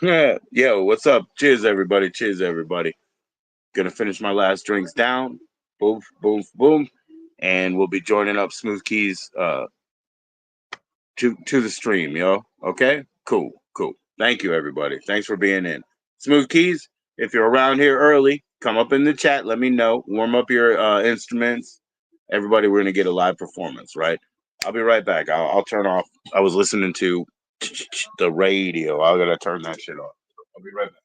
Yeah, yo, what's up? Cheers, everybody. Cheers, everybody. Gonna finish my last drinks down. Boom, boom, boom, and we'll be joining up Smooth Keys to the stream, yo. Okay, cool, cool. Thank you, everybody. Thanks for being in. Smooth Keys. If you're around here early, come up in the chat. Let me know. Warm up your instruments. Everybody, we're gonna get a live performance, right? I'll be right back. I'll turn off. I was listening to the radio. I gotta turn that shit off. I'll be right back.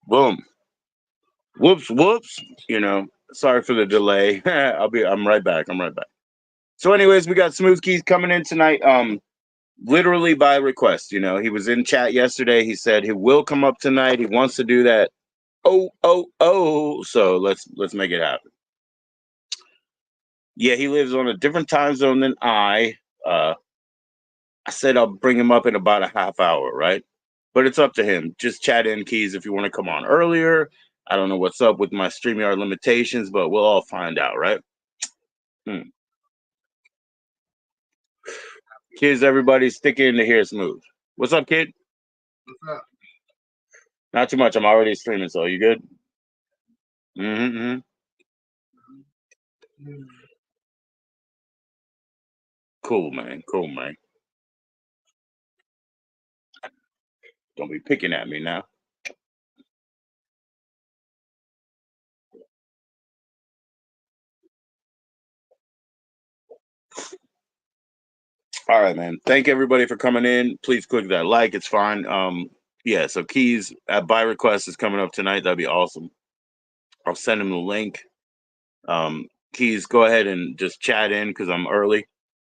Boom. Whoops, whoops. Sorry for the delay. I'm right back. I'm right back. So, anyways, we got Smooth Keys coming in tonight. Literally by request. He was in chat yesterday. He said he will come up tonight. He wants to do that. Oh, oh, oh. So let's make it happen. Yeah, he lives on a different time zone than I. I said I'll bring him up in about a half hour, right? But it's up to him. Just chat in, Keys, if you want to come on earlier. I don't know what's up with my StreamYard limitations, but we'll all find out, right? Hmm. Kids, everybody stick in to hear Smooth. What's up, kid? What's up? Not too much. I'm already streaming, so you good? Mm-hmm. Cool, man. Cool, man. Don't be picking at me now. All right, man. Thank everybody for coming in. Please click that like. It's fine. Yeah. So Keys at by request is coming up tonight. That'd be awesome. I'll send him the link. Keys, go ahead and just chat in because I'm early.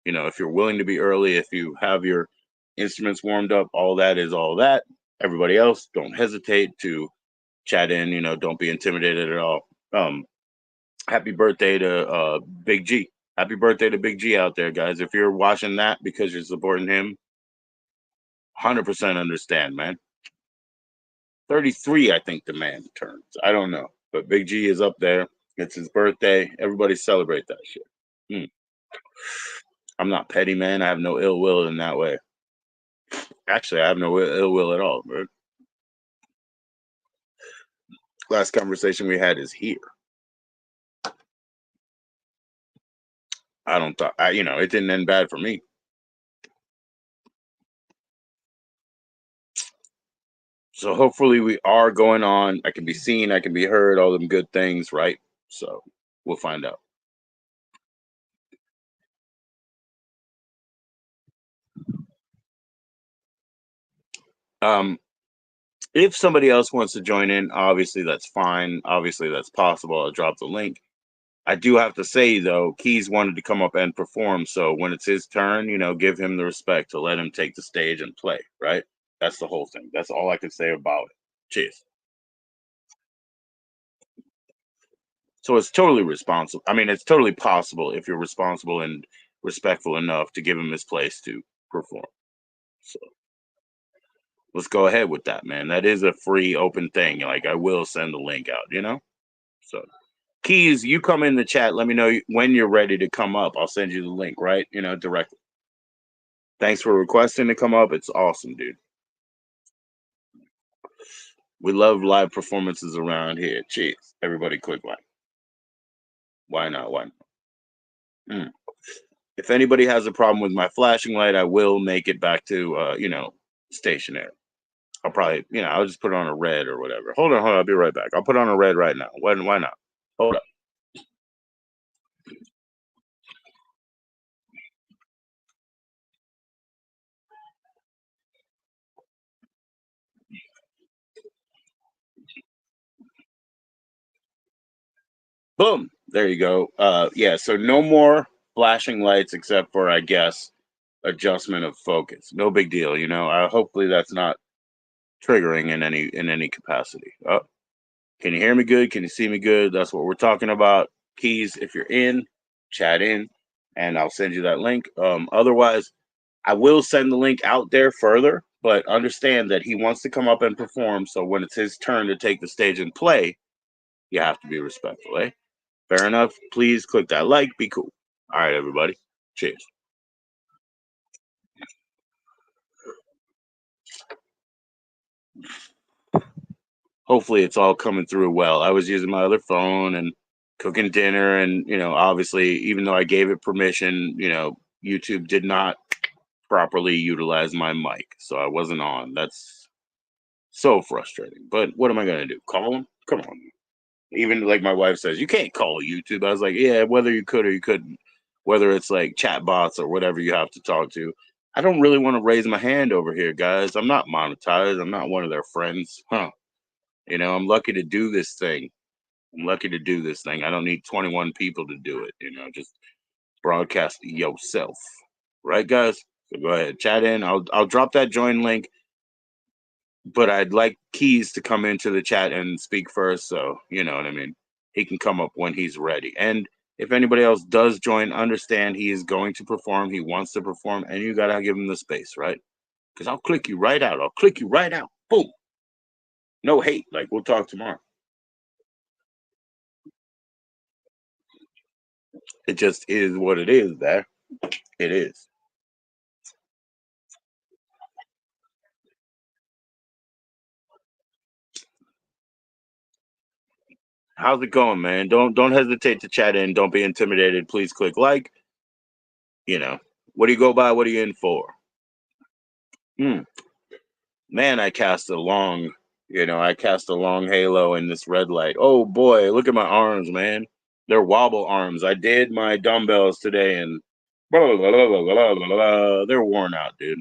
If you're willing to be early, if you have your instruments warmed up, all that is all that. Everybody else, don't hesitate to chat in. Don't be intimidated at all. Happy birthday to Big G. Happy birthday to Big G out there, guys. If you're watching that because you're supporting him, 100% understand, man. 33, I think the man turns. I don't know. But Big G is up there. It's his birthday. Everybody celebrate that shit. Hmm. I'm not petty, man. I have no ill will in that way. Actually, I have no ill will at all, bro. Last conversation we had is here. I don't thought, it didn't end bad for me. So hopefully we are going on. I can be seen, I can be heard, all them good things, right? So we'll find out. If somebody else wants to join in, obviously that's fine. Obviously that's possible. I'll drop the link. I do have to say though, Keys wanted to come up and perform. So when it's his turn, give him the respect to let him take the stage and play, right? That's the whole thing. That's all I can say about it. Cheers. So it's totally responsible. I mean, it's totally possible if you're responsible and respectful enough to give him his place to perform. So let's go ahead with that, man. That is a free, open thing. Like I will send the link out. So Keys, you come in the chat. Let me know when you're ready to come up. I'll send you the link, right? Directly. Thanks for requesting to come up. It's awesome, dude. We love live performances around here. Cheers. Everybody click like. Why not? Why not? If anybody has a problem with my flashing light, I will make it back to stationary. I'll probably, I'll just put it on a red or whatever. Hold on, I'll be right back. I'll put on a red right now. Why not? Hold up. Boom. There you go. Yeah, so no more flashing lights except for, I guess, adjustment of focus. No big deal, hopefully that's not triggering in any capacity. Oh, can you hear me good? Can you see me good? That's what we're talking about. Keys, if you're in, chat in, and I'll send you that link. Otherwise, I will send the link out there further, but understand that he wants to come up and perform. So when it's his turn to take the stage and play, you have to be respectful, eh? Fair enough. Please click that like. Be cool. All right, everybody. Cheers. Hopefully it's all coming through well. I was using my other phone and cooking dinner, and obviously, even though I gave it permission, YouTube did not properly utilize my mic, so I wasn't on. That's so frustrating. But what am I gonna do? Call them? Come on. Even like my wife says, you can't call YouTube. I was like, yeah, whether you could or you couldn't, whether it's like chat bots or whatever you have to talk to. I don't really want to raise my hand over here, guys. I'm not monetized. I'm not one of their friends. Huh. I'm lucky to do this thing. I don't need 21 people to do it. Just broadcast yourself. Right, guys? So go ahead, chat in. I'll drop that join link, but I'd like Keys to come into the chat and speak first. So you know what I mean. He can come up when he's ready. And if anybody else does join, understand he is going to perform. He wants to perform, and you gotta give him the space, right? Because I'll click you right out. Boom. No hate. Like, we'll talk tomorrow. It just is what it is, there. It is. How's it going, man? Don't hesitate to chat in. Don't be intimidated. Please click like. What do you go by? What are you in for? Man, I cast a long halo in this red light. Oh boy, look at my arms, man. They're wobble arms. I did my dumbbells today, and blah, blah, blah, blah, blah, blah, blah. They're worn out, dude.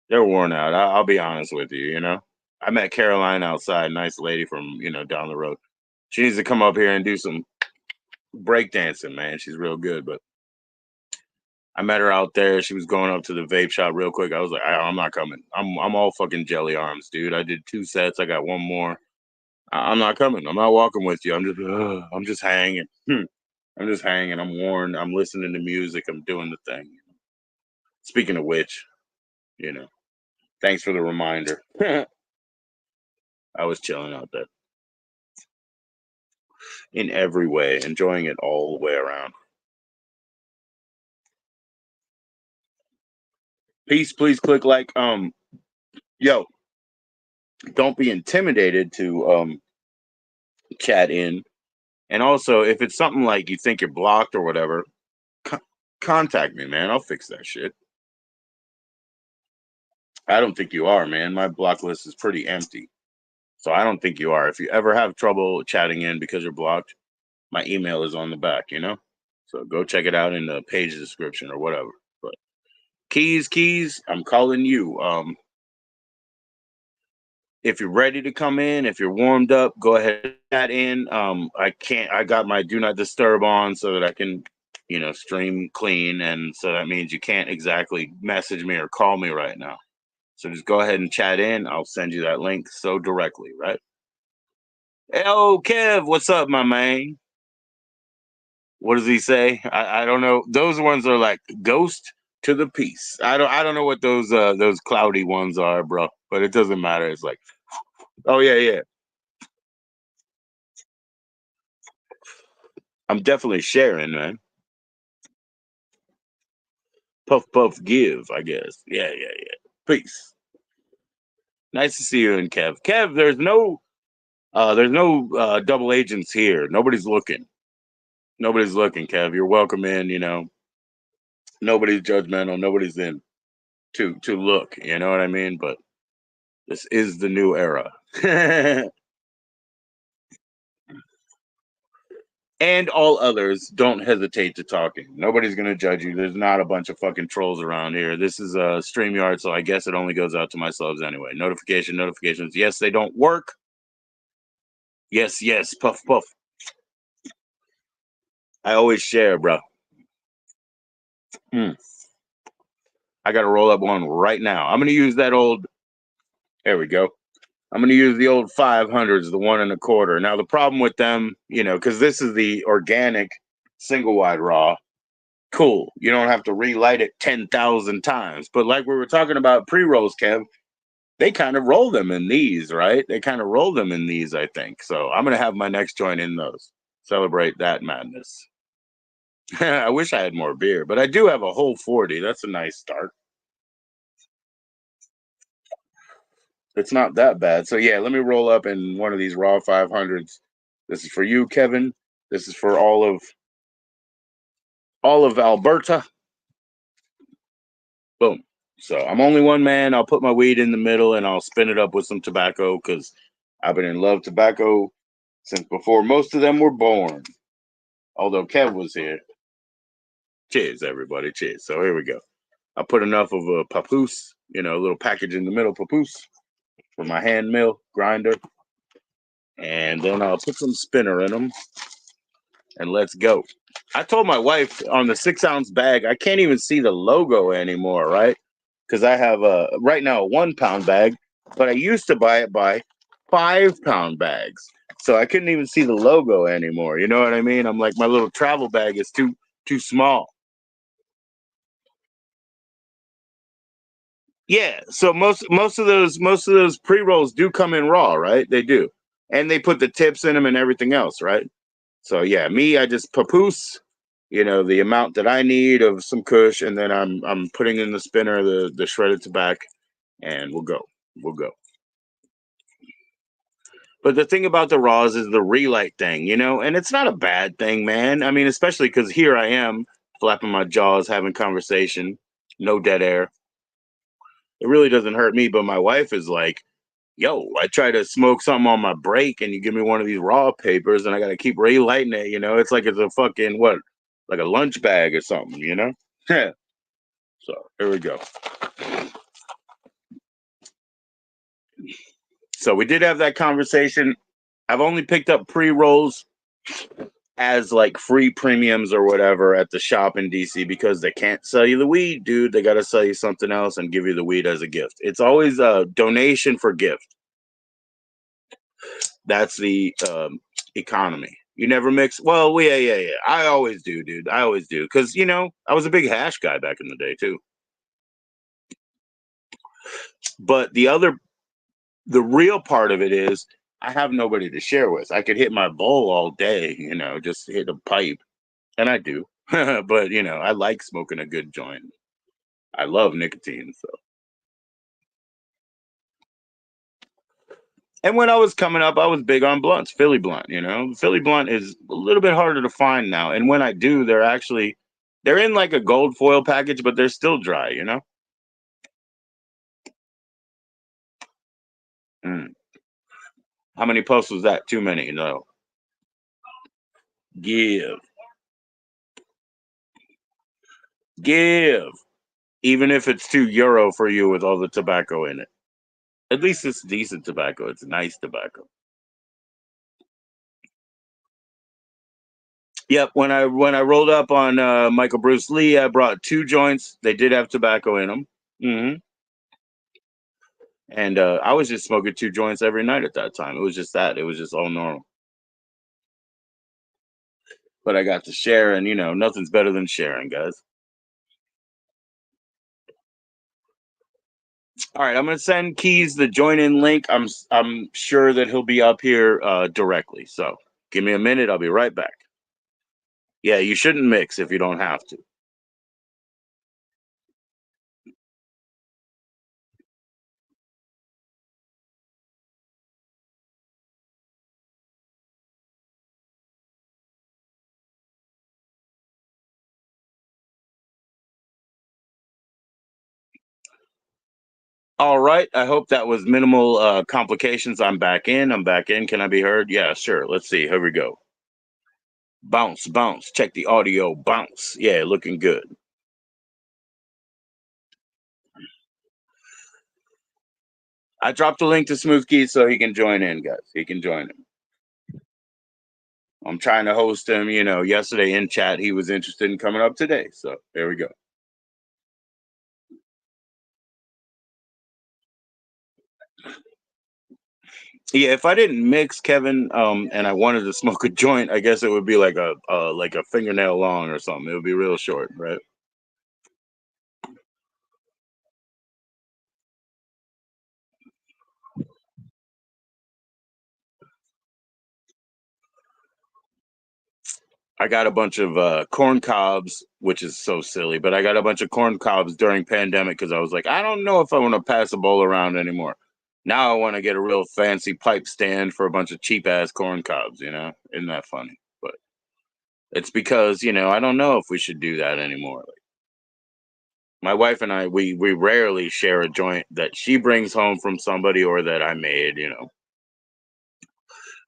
They're worn out. I'll be honest with you. I met Caroline outside, nice lady from down the road. She needs to come up here and do some breakdancing, man. She's real good, but I met her out there. She was going up to the vape shop real quick. I was like, I'm not coming. I'm all fucking jelly arms, dude. I did 2 sets. I got one more. I'm not coming. I'm not walking with you. I'm just hanging. I'm just hanging. I'm worn. I'm listening to music. I'm doing the thing. Speaking of which, thanks for the reminder. I was chilling out there in every way, enjoying it all the way around. Peace. Please click like. Yo, don't be intimidated to chat in. And also, if it's something like you think you're blocked or whatever, contact me, man. I'll fix that shit. I don't think you are, man. My block list is pretty empty. So I don't think you are. If you ever have trouble chatting in because you're blocked, my email is on the back, So go check it out in the page description or whatever. But keys, I'm calling you. If you're ready to come in, if you're warmed up, go ahead and chat in. I got my do not disturb on so that I can, stream clean. And so that means you can't exactly message me or call me right now. So just go ahead and chat in. I'll send you that link so directly, right? Hey, Kev, what's up, my man? What does he say? I don't know. Those ones are like ghost to the piece. I don't know what those cloudy ones are, bro. But it doesn't matter. It's like, oh yeah. I'm definitely sharing, man. Puff puff give, I guess. Yeah. Peace. Nice to see you and Kev. Kev, there's no double agents here. Nobody's looking. Nobody's looking, Kev. You're welcome in, Nobody's judgmental. Nobody's in to look, you know what I mean? But this is the new era. And all others, don't hesitate to talk in. Nobody's gonna judge you. There's not a bunch of fucking trolls around here. This is a StreamYard, so I guess it only goes out to my subs anyway. Notifications. Yes, they don't work. Yes, puff puff. I always share, bro. I gotta roll up one right now. I'm gonna use that old. There we go. I'm going to use the old 500s, the 1 1/4. Now, the problem with them, because this is the organic single wide raw. Cool. You don't have to relight it 10,000 times. But like we were talking about pre-rolls, Kev, they kind of roll them in these, right? They kind of roll them in these, I think. So I'm going to have my next joint in those. Celebrate that madness. I wish I had more beer, but I do have a whole 40. That's a nice start. It's not that bad. So yeah, let me roll up in one of these raw 500s. This is for you, Kevin. This is for all of Alberta. Boom. So I'm only one man. I'll put my weed in the middle and I'll spin it up with some tobacco because I've been in love with tobacco since before most of them were born. Although Kev was here. Cheers, everybody. Cheers. So here we go. I put enough of a papoose, a little package in the middle papoose for my hand mill grinder. And then I'll put some spinner in them and let's go. I told my wife on the 6-ounce bag, I can't even see the logo anymore, right? Because I have right now a 1-pound bag, but I used to buy it by 5-pound bags. So I couldn't even see the logo anymore. You know what I mean? I'm like, my little travel bag is too small. Yeah, so most of those pre-rolls do come in raw, right? They do. And they put the tips in them and everything else, right? So yeah, I just papoose, the amount that I need of some kush, and then I'm putting in the spinner the shredded tobacco, and we'll go. We'll go. But the thing about the raws is the relight thing, and it's not a bad thing, man. I mean, especially because here I am flapping my jaws, having conversation, no dead air. It really doesn't hurt me, but my wife is like, yo, I try to smoke something on my break and you give me one of these raw papers and I got to keep relighting it, It's like it's a fucking, what, like a lunch bag or something, Yeah. So here we go. So we did have that conversation. I've only picked up pre-rolls as like free premiums or whatever at the shop in DC because they can't sell you the weed, dude. They got to sell you something else and give you the weed as a gift. It's always a donation for gift. That's the economy. You never mix. Well, yeah. I always do, dude. I always do. Because, I was a big hash guy back in the day, too. But the real part of it is I have nobody to share with. I could hit my bowl all day, just hit a pipe. And I do. But, I like smoking a good joint. I love nicotine. So. And when I was coming up, I was big on blunts, Philly blunt, Philly blunt is a little bit harder to find now. And when I do, they're in like a gold foil package, but they're still dry, Mm. How many puffs was that? Too many, no. Give. Give. Even if it's €2 for you with all the tobacco in it. At least it's decent tobacco. It's nice tobacco. Yep. When I rolled up on Michael Bruce Lee, I brought 2 joints. They did have tobacco in them. And I was just smoking 2 joints every night at that time. It was just that. It was just all normal. But I got to share, and nothing's better than sharing, guys. All right, I'm gonna send Keys the join in link. I'm sure that he'll be up here directly. So give me a minute. I'll be right back. Yeah, you shouldn't mix if you don't have to. All right. I hope that was minimal complications. I'm back in. Can I be heard? Yeah, sure. Let's see. Here we go. Bounce, bounce. Check the audio. Bounce. Yeah, looking good. I dropped a link to Smooth Keys so he can join in, guys. He can join in. I'm trying to host him. Yesterday in chat, he was interested in coming up today. So there we go. Yeah, if I didn't mix, Kevin, and I wanted to smoke a joint, I guess it would be like a fingernail long or something. It would be real short, right? I got a bunch of corn cobs, which is so silly, but I got a bunch of corn cobs during pandemic because I was like, I don't know if I want to pass a bowl around anymore. Now I want to get a real fancy pipe stand for a bunch of cheap ass corn cobs. Isn't that funny? But it's because I don't know if we should do that anymore. Like, my wife and I, we rarely share a joint that she brings home from somebody or that I made.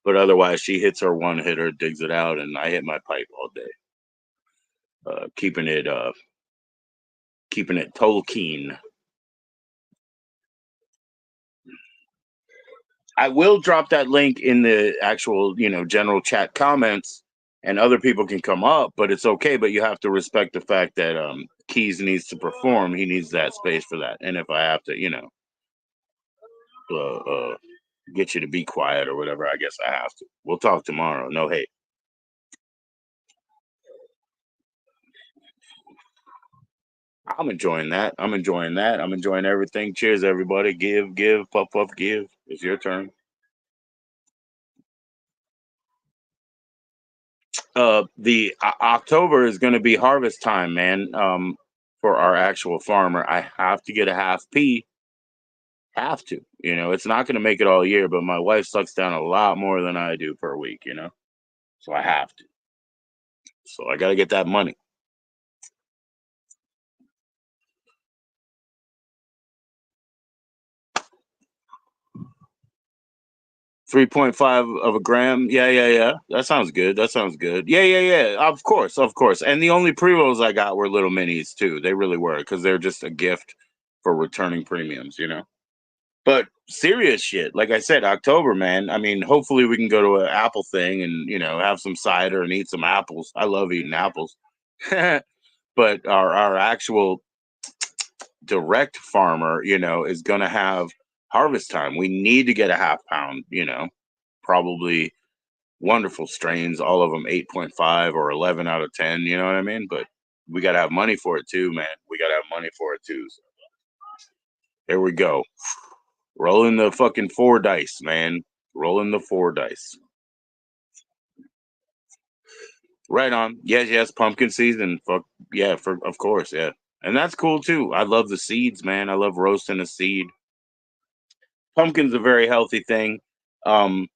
But otherwise, she hits her one hitter, digs it out, and I hit my pipe all day, keeping it total keen. I will drop that link in the actual, general chat comments, and other people can come up, but it's okay. But you have to respect the fact that Keys needs to perform. He needs that space for that. And if I have to, uh, uh, get you to be quiet or whatever, I guess I have to. We'll talk tomorrow. No hate. I'm enjoying that. I'm enjoying that. I'm enjoying everything. Cheers, everybody. Give, puff, puff, give. It's your turn. The October is going to be harvest time, man. For our actual farmer, I have to get a half P. Have to, it's not going to make it all year, but my wife sucks down a lot more than I do per week, so I have to. So I got to get that money. 3.5 of a gram. Yeah, yeah, yeah. That sounds good. That sounds good. Yeah, yeah, yeah. Of course, of course. And the only pre rolls I got were little minis too. They really were because they're just a gift for returning premiums. But serious shit, like I said, October, man. I mean, hopefully we can go to an apple thing and have some cider and eat some apples. I love eating apples. But our actual direct farmer, is gonna have harvest time. We need to get a half pound. Probably wonderful strains, all of them 8.5 or 11 out of 10. You know what I mean? But we gotta have money for it too, man. We gotta have money for it too. So here we go. Rolling the fucking four dice, man. Rolling the four dice. Right on. Yes, yes. Pumpkin season. Fuck yeah. Of course, yeah. And that's cool too. I love the seeds, man. I love roasting a seed. Pumpkin's a very healthy thing. Um,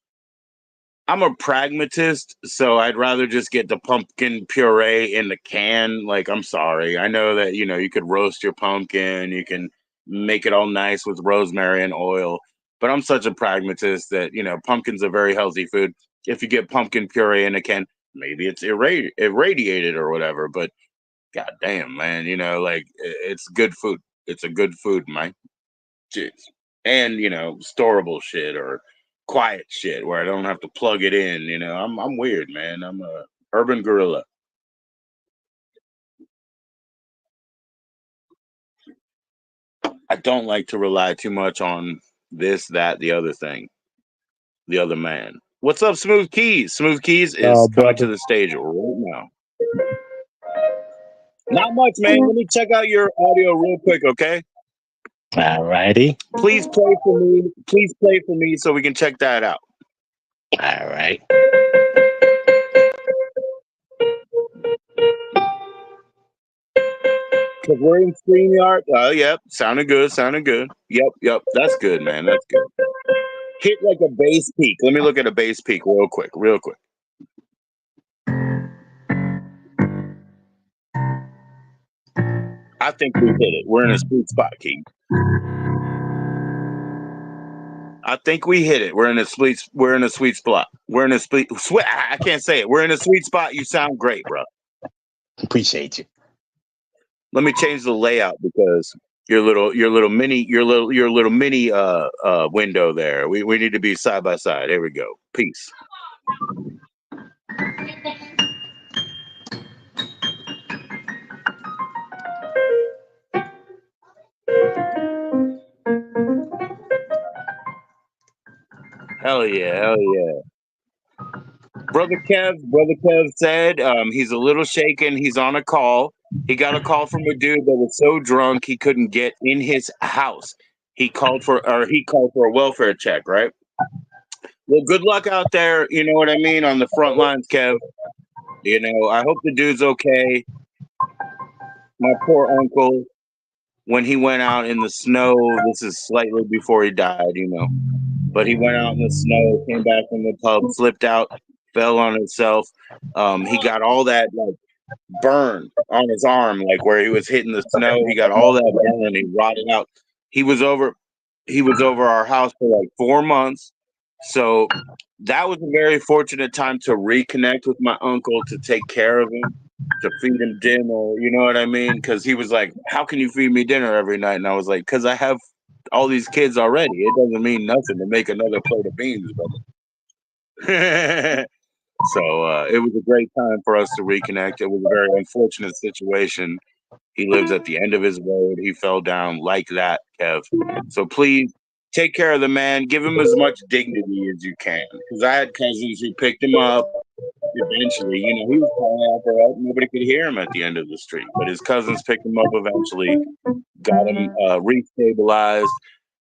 I'm a pragmatist, so I'd rather just get the pumpkin puree in the can. Like, I'm sorry. I know that, you could roast your pumpkin, you can make it all nice with rosemary and oil, but I'm such a pragmatist that, pumpkin's a very healthy food. If you get pumpkin puree in a can, maybe it's irradiated or whatever, but god damn, man, like it's good food. It's a good food, man. Jeez. And storable shit or quiet shit where I don't have to plug it in. I'm weird, man. I'm a urban gorilla. I don't like to rely too much on this, that, the other thing, the other man. What's up, Smooth Keys? Smooth Keys is coming to Brother. the stage right now. Not much, man. Let me check out your audio real quick, okay? All righty. Please play for me. Please play for me so we can check that out. All right. Because we're in StreamYard. Oh, yep. Sounded good. Sounded good. Yep. Yep. That's good, man. That's good. Hit like a bass peak. Let me look at a bass peak real quick. Real quick. I think we hit it. We're in a sweet spot, King. I think we hit it. We're in a sweet. We're in a sweet spot. We're in a sweet. I can't say it. We're in a sweet spot. You sound great, bro. Appreciate you. Let me change the layout because your little mini window there. We need to be side by side. There we go. Peace. Hell yeah, hell yeah. Brother Kev said he's a little shaken. He's on a call. He got a call from a dude that was so drunk he couldn't get in his house. He called for a welfare check, right? Well, good luck out there. You know what I mean on the front lines, Kev. You know, I hope the dude's okay. My poor uncle, when he went out in the snow, this is slightly before he died, you know. But he went out in the snow, came back from the pub, slipped out, fell on himself. He got all that like burn on his arm, like where he was hitting the snow. He got all that burn. He rotted out. He was over. He was over our house for like 4 months. So that was a very fortunate time to reconnect with my uncle, to take care of him, to feed him dinner. You know what I mean? Because he was like, "How can you feed me dinner every night?" And I was like, "Because I have all these kids already. It doesn't mean nothing to make another plate of beans, brother." So it was a great time for us to reconnect. It was a very unfortunate situation. He lives at the end of his road. He fell down like that, Kev. So please take care of the man. Give him as much dignity as you can. Because I had cousins who picked him up eventually. You know, he was calling out for help. Nobody could hear him at the end of the street. But his cousins picked him up eventually, got him restabilized.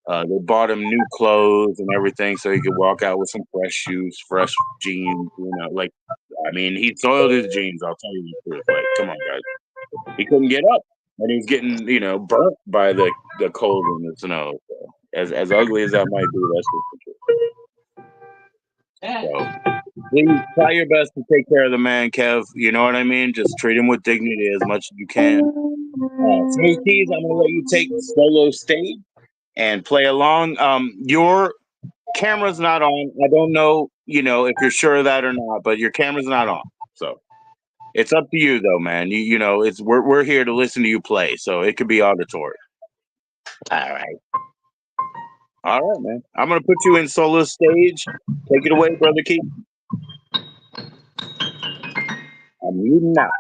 They bought him new clothes and everything so he could walk out with some fresh shoes, fresh jeans. You know, like, I mean, he soiled his jeans. I'll tell you the truth. Like, come on, guys. He couldn't get up, and he was getting, you know, burnt by the cold and the snow. So, as ugly as that might be, that's just the truth. So please try your best to take care of the man, Kev. You know what I mean? Just treat him with dignity as much as you can. Smooth Keys, I'm gonna let you take solo stage and play along. Your camera's not on. I don't know, you know, if you're sure of that or not, but your camera's not on. So it's up to you though, man. You know, it's we're here to listen to you play, so it could be auditory. All right. All right, man. I'm gonna put you in solo stage. Take it away, brother Keith. I'm muting now.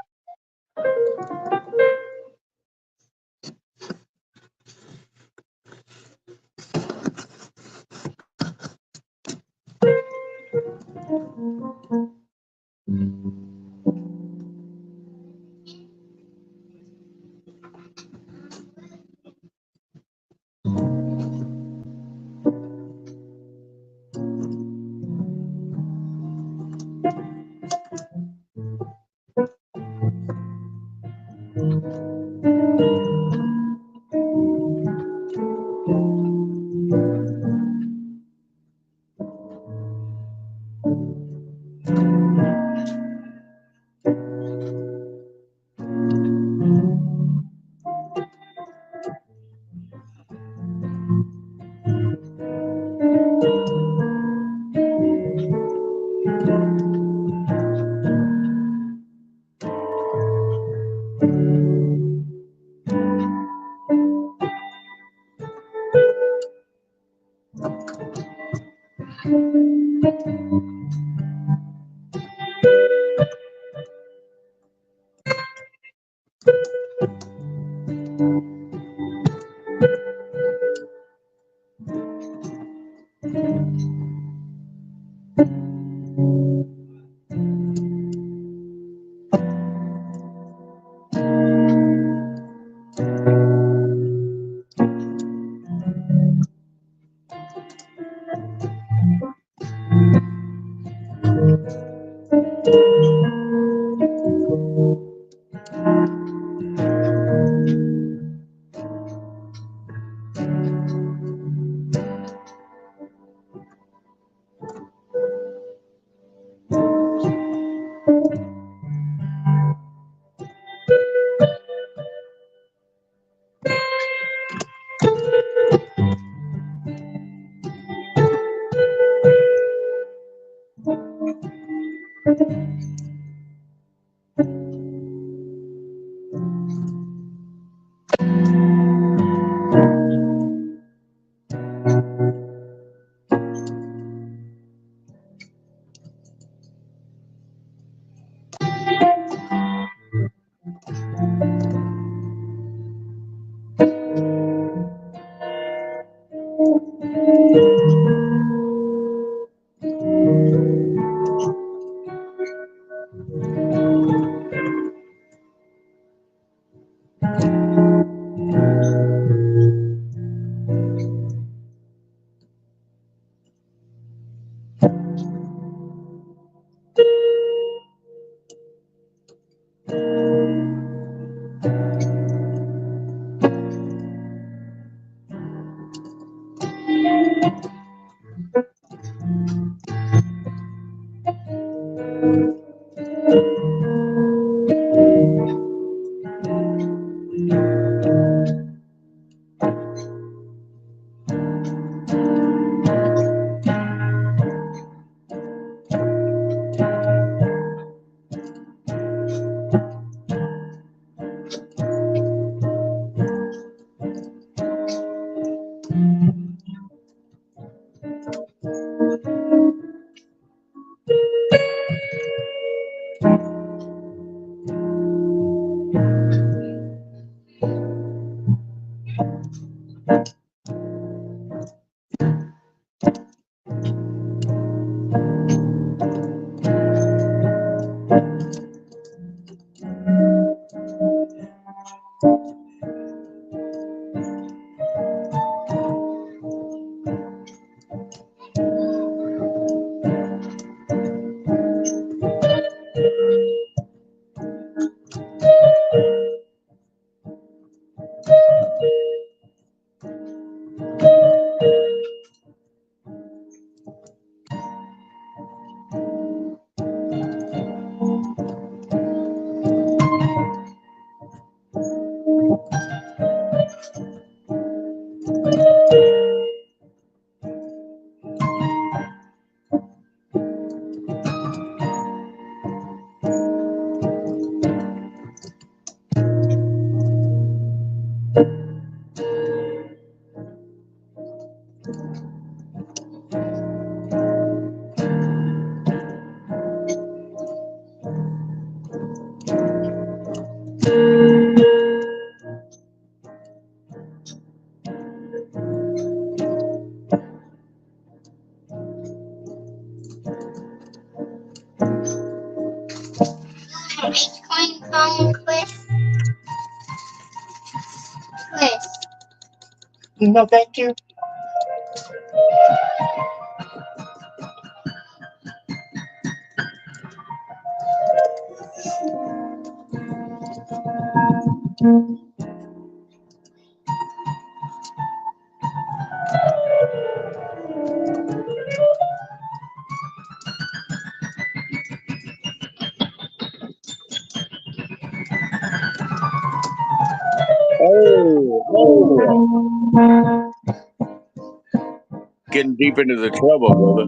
Bitcoin come Chris. Chris. No, thank you. Oh, getting deep into the trouble, brother.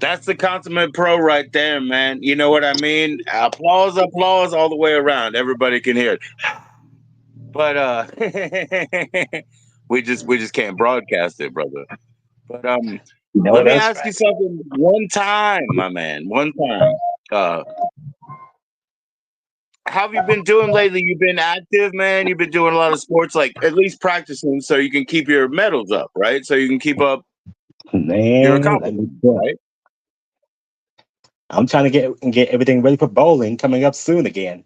That's the consummate pro right there, man. You know what I mean? Applause, applause all the way around. Everybody can hear it. But we just can't broadcast it, brother. But You know let me that's ask you right. something one time, my man. One time. How have you been doing lately? You've been active, man. You've been doing a lot of sports, like at least practicing so you can keep your medals up, right? So you can keep up your Man, let me accomplishments, tell you. right? I'm trying to get everything ready for bowling coming up soon again.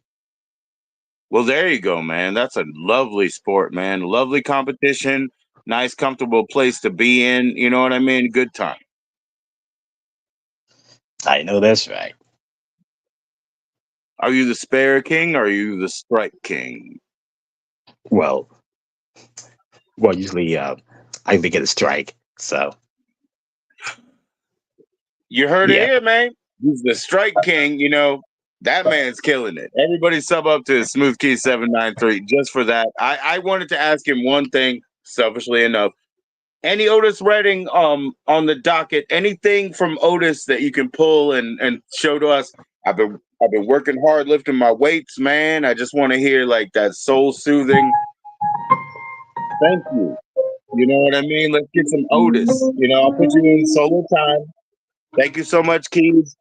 Well, there you go, man. That's a lovely sport, man. Lovely competition, nice, comfortable place to be in. You know what I mean? Good time. I know that's right. Are you the spare king or are you the strike king? Well, usually I usually get a strike. So You heard it yeah. here, man. He's the strike king. You know, that man's killing it. Everybody sub up to Smooth Key 793 just for that. I wanted to ask him one thing, selfishly enough. any Otis Redding on the docket, anything from Otis that you can pull and show to us. I've been working hard lifting my weights, man. I just want to hear like that soul soothing. Thank you. You know what I mean? Let's get some Otis. You know, I'll put you in solo time. Thank you so much, Keys.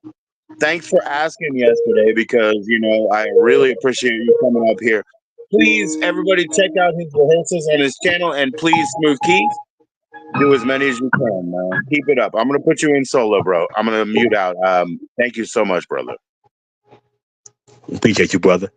Thanks for asking yesterday because, you know, I really appreciate you coming up here. Please, everybody, check out his rehearsals on his channel, and please, Smooth Keys, do as many as you can, man. Keep it up. I'm going to put you in solo, bro. I'm going to mute out. Thank you so much, brother. Appreciate you, brother.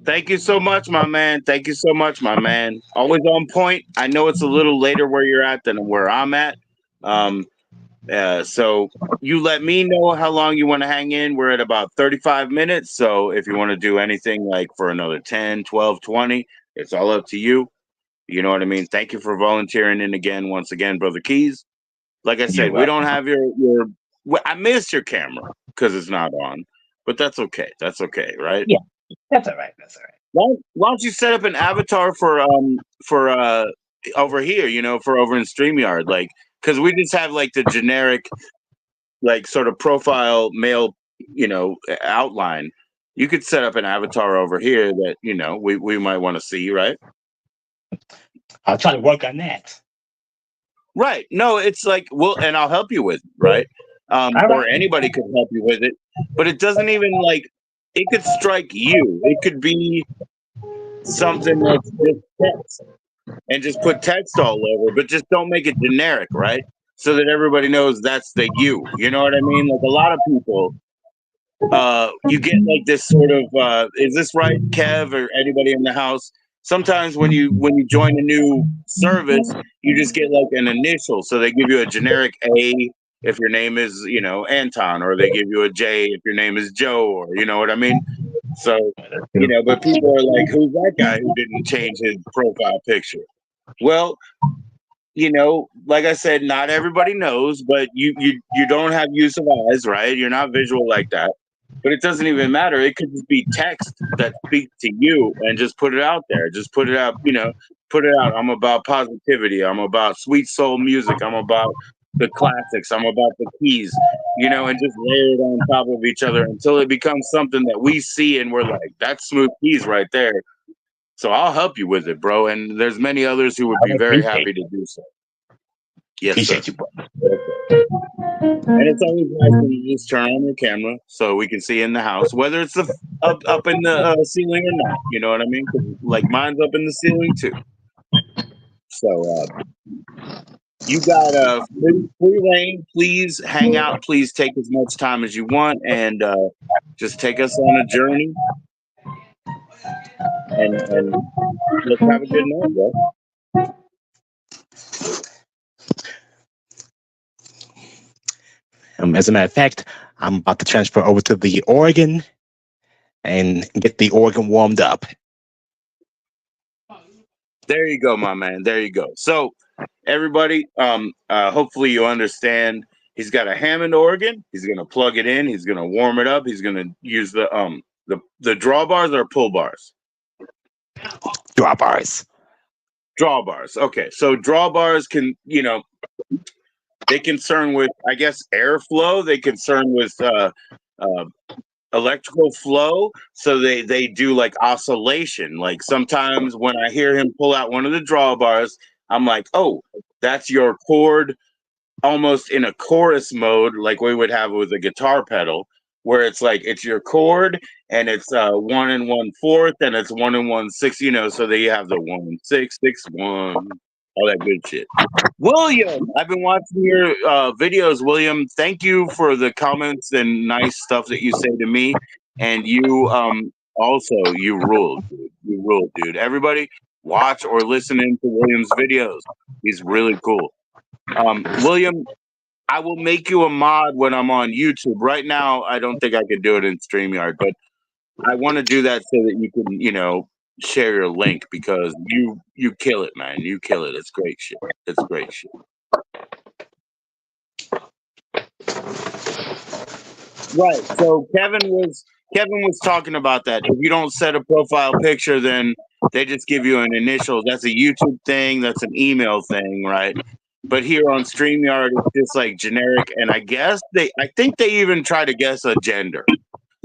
Thank you so much, my man. Thank you so much, my man. Always on point. I know it's a little later where you're at than where I'm at. Um, so you let me know how long you want to hang in. We're at about 35 minutes. So if you want to do anything like for another 10, 12, 20, it's all up to you. You know what I mean? Thank you for volunteering in again, once again, Brother Keys. Like I You're said, we don't welcome. have your I missed your camera because it's not on, but that's okay. That's okay, right? Yeah, that's all right. That's all right. Why don't you set up an avatar for over here, for over in StreamYard, like because we just have like the generic like sort of profile male, outline. You could set up an avatar over here that we might want to see, right? I'll try to work on that. Right. No, it's like, well, and I'll help you with it, right? All Or right. anybody could help you with it, but it doesn't even like it could strike you. It could be something that's just text and just put text all over, but just don't make it generic, right? So that everybody knows that's the you. You know what I mean? Like a lot of people, you get like this sort of is this right, Kev, or anybody in the house? Sometimes when you join a new service, you just get like an initial, so they give you a generic A if your name is Anton, or they give you a J if your name is Joe, or you know what I mean. So but people are like, who's that guy who didn't change his profile picture? Well, like I said, not everybody knows, but you don't have use of eyes, right? You're not visual like that. But it doesn't even matter. It could just be text that speaks to you and just put it out there. Just put it out, put it out. I'm about positivity. I'm about sweet soul music. I'm about the classics. I'm about the keys, and just layer it on top of each other until it becomes something that we see and we're like, that's smooth keys right there. So I'll help you with it, bro. And there's many others who would be I very appreciate happy to do so. Yes, sir. appreciate you, bro. And it's always nice when you just turn on your camera so we can see in the house, whether it's up in the ceiling or not. You know what I mean? 'Cause, like mine's up in the ceiling too. So you got free reign. Please hang out. Please take as much time as you want, and just take us on a journey. And let's have a good night, bro. As a matter of fact, I'm about to transfer over to the organ and get the organ warmed up. There you go, my man. There you go. So everybody, hopefully you understand. He's got a Hammond organ. He's gonna plug it in. He's gonna warm it up. He's gonna use the drawbars or pull bars. Drawbars. Drawbars. Okay, so drawbars can they concern with, I guess, airflow. They concern with electrical flow, so they do like oscillation. Like sometimes when I hear him pull out one of the drawbars, I'm like, oh, that's your chord, almost in a chorus mode, like we would have with a guitar pedal, where it's like it's your chord and it's 1 1/4 and it's 1 1/6, so that you have the 1 6 6 1, all that good shit. William, I've been watching your videos, William. Thank you for the comments and nice stuff that you say to me. And you also, you ruled, dude. You ruled, dude. Everybody watch or listen into William's videos. He's really cool. William, I will make you a mod when I'm on YouTube. Right now, I don't think I could do it in StreamYard, but I want to do that so that you can, share your link, because you kill it, man. You kill it. It's great shit. It's great shit. Right. So Kevin was talking about that. If you don't set a profile picture, then they just give you an initial. That's a YouTube thing. That's an email thing, right? But here on StreamYard, it's just like generic. And I think they even try to guess a gender.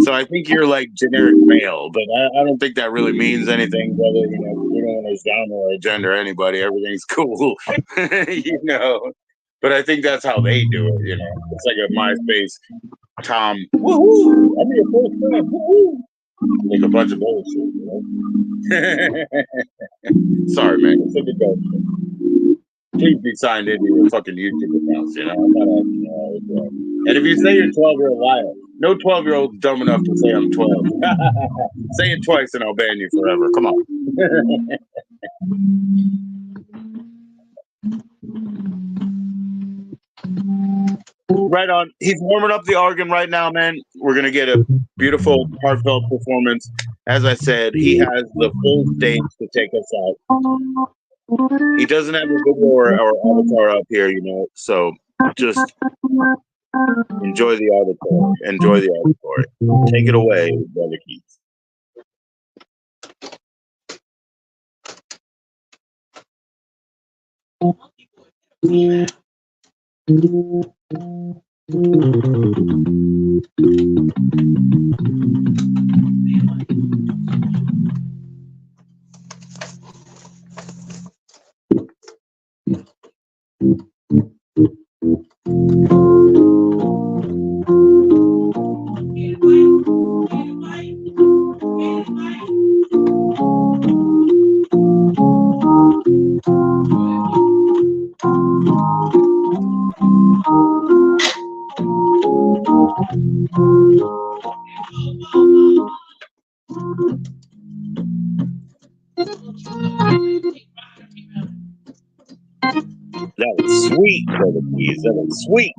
So I think you're like generic male, but I don't think that really means anything, brother. We don't want to genre or gender anybody. Everything's cool, But I think that's how they do it. It's like a MySpace Tom. Woohoo! I'm your first friend. Woohoo! Like a bunch of bullshit. Sorry, man. It's a good bullshit. please be signed into your fucking YouTube accounts. You know, I'm not asking you all as well. And if you say you're 12, you're a liar. No 12-year-old's dumb enough to say I'm 12. Say it twice and I'll ban you forever. Come on. Right on. He's warming up the organ right now, man. We're going to get a beautiful, heartfelt performance. As I said, he has the full stage to take us out. He doesn't have a video or avatar up here, you know, so just enjoy the auditory. Enjoy the auditory. Take it away, Brother Keith. That was sweet, Brother Keith. That was sweet.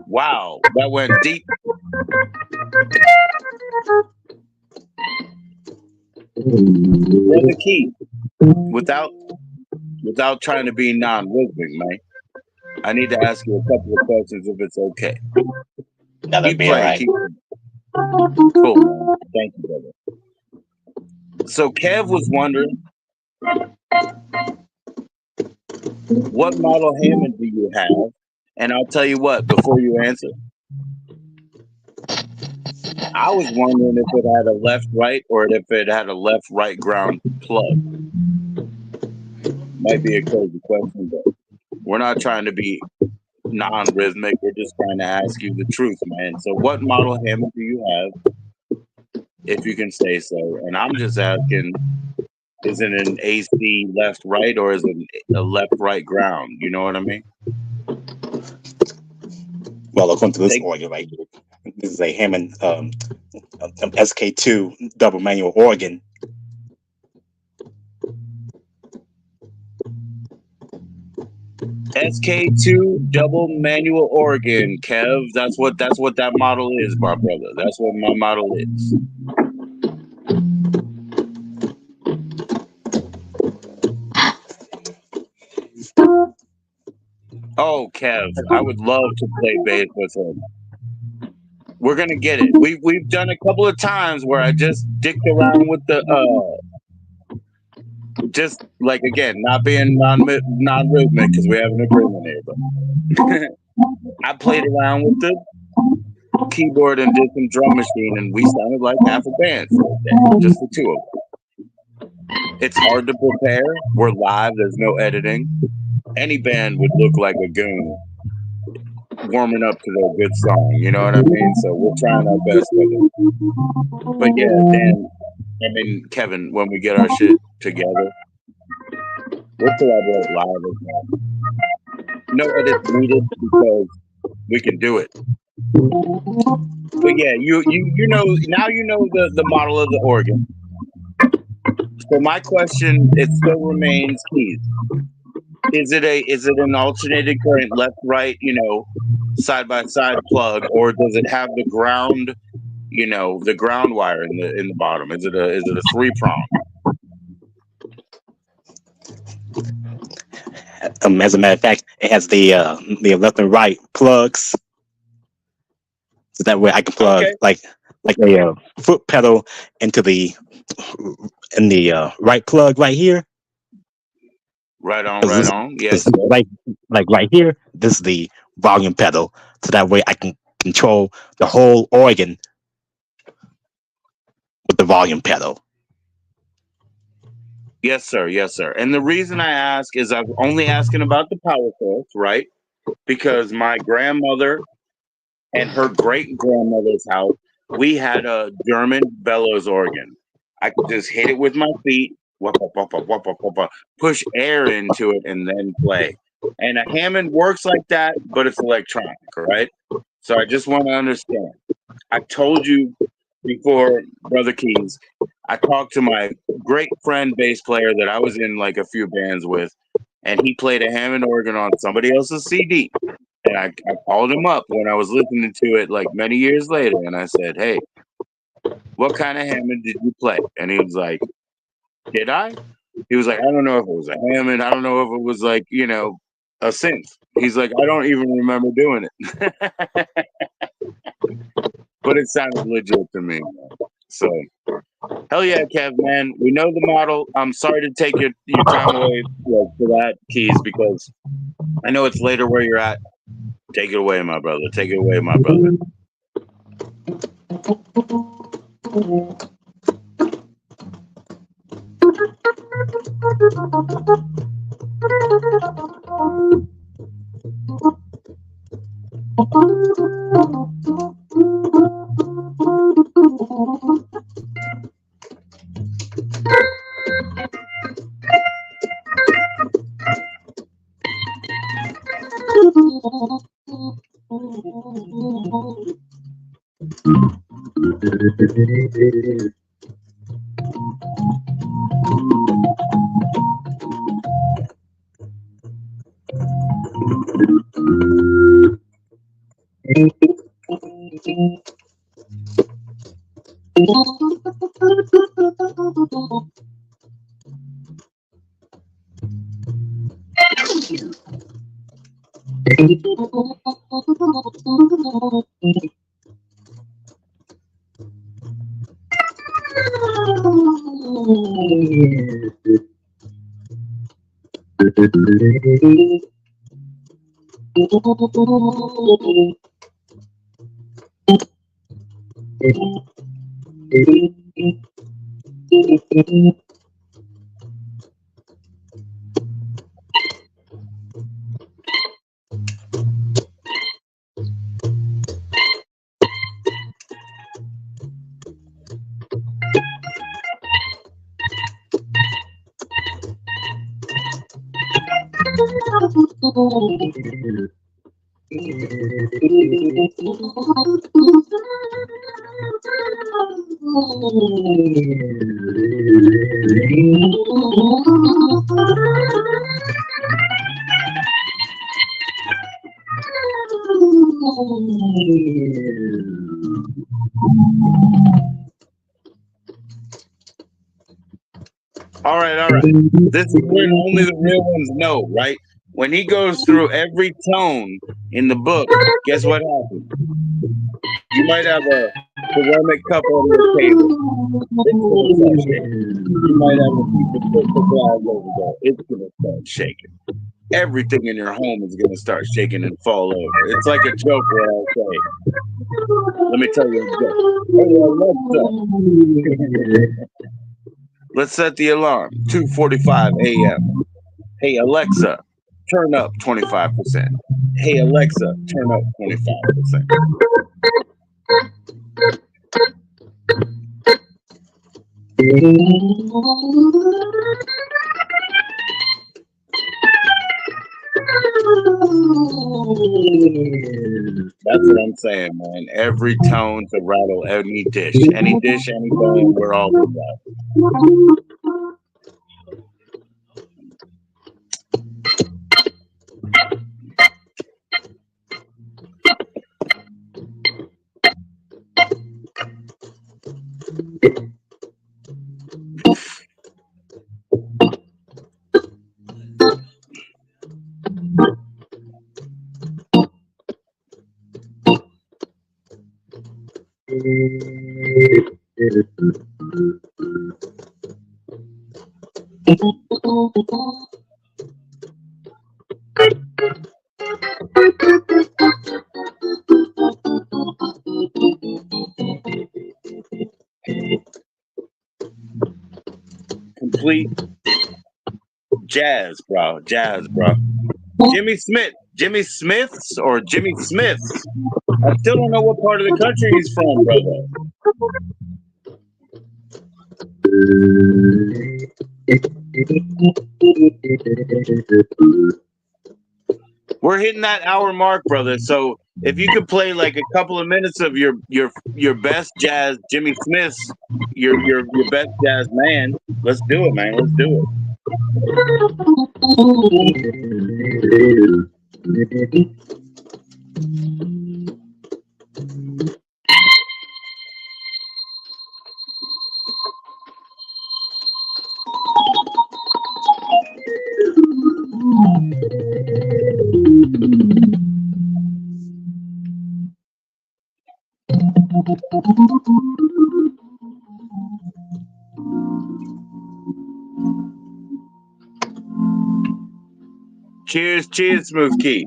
Wow, that went deep. Brother Key, without trying to be non-rhythmic, man, I need to ask you a couple of questions if it's okay. That'll Keep be all playing, right. keep playing. Cool, man. Thank you, brother. So Kev was wondering, what model Hammond do you have? And I'll tell you what, before you answer, I was wondering if it had a left-right or if it had a left-right ground plug. Might be a crazy question, but we're not trying to be non-rhythmic. We're just trying to ask you the truth, man. So what model Hammond do you have, if you can say so? And I'm just asking, is it an AC left-right or is it a left-right ground? You know what I mean? Well, according to this organ right here, this is a Hammond SK2 double manual organ. SK2 double manual organ, Kev. That's what that model is, my brother. That's what my model is. Oh, Kev, I would love to play bass with him. We're gonna get it. We've done a couple of times where I just dicked around with the just like, again, not being non-rhythmic because we have an agreement here, but I played around with the keyboard and did some drum machine, and we sounded like half a band for a day, just the two of them. It's hard to prepare. We're live. There's no editing. Any band would look like a goon. warming up to their good song. You know what I mean? So we're trying our best with it. But yeah, Dan, I mean, Kevin, when we get our shit together, we'll collaborate live as well. No edits needed because we can do it. But yeah, you know, now you know the model of the organ. So my question, it still remains, keys. Is it an alternating current left right, you know, side by side plug, or does it have the ground, you know, the ground wire in the bottom? Is it a 3-prong? As a matter of fact, it has the left and right plugs, so that way I can plug like a foot pedal into the right plug right here. Right on. Yes. Like right here, this is the volume pedal, so that way I can control the whole organ with the volume pedal. Yes, sir. And the reason I ask is I'm only asking about the power source, right? Because my grandmother and her great grandmother's house, we had a German bellows organ. I could just hit it with my feet, push air into it, and then play. And a Hammond works like that, but it's electronic, right? So I just want to understand. I told you before, Brother Keys, I talked to my great friend bass player that I was in like a few bands with, and he played a Hammond organ on somebody else's CD. And I called him up when I was listening to it like many years later, and I said, "Hey, what kind of Hammond did you play?" And he was like, "Did I?" He was like, "I don't know if it was a Hammond. I don't know if it was like, you know, a synth." He's like, "I don't even remember doing it." But it sounded legit to me. So, hell yeah, Kev, man. We know the model. I'm sorry to take your time away for that, Keys, because I know it's later where you're at. Take it away, my brother. Take it away, my brother. All right. This is when only the real ones know, right? When he goes through every tone in the book, guess what happens? You might have a ceramic cup on your table. It's going to start shaking. You might have a piece of crystal glass over there. It's going to start shaking. Everything in your home is going to start shaking and fall over. It's like a joke where I say, let me tell you a joke. Hey, Alexa. Let's set the alarm. 2:45 a.m. Hey, Alexa, turn up 25%. Hey, Alexa, turn up 25%. That's what I'm saying, man. Every tone to rattle any dish, any bone, we're all with that. Complete jazz, bro. Jazz, bro. Jimmy Smiths or Jimmy Smiths. I still don't know what part of the country he's from, brother. We're hitting that hour mark, brother. So if you could play like a couple of minutes of your best jazz, Jimmy Smith's, your best jazz man, let's do it, man. Let's do it. Cheers, cheers, Smooth Keys.